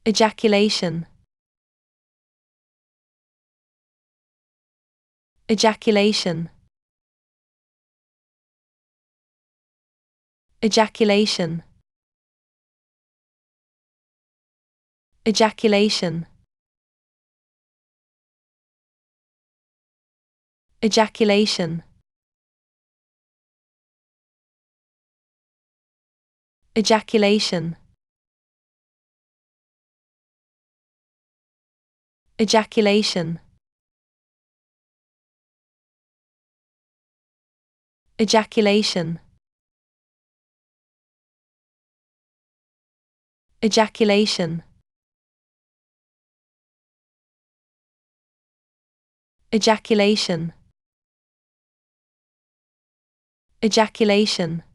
Ejaculation. Ejaculation. Ejaculation. Ejaculation. Ejaculation. Ejaculation. Ejaculation. Ejaculation. Ejaculation. Ejaculation. Ejaculation.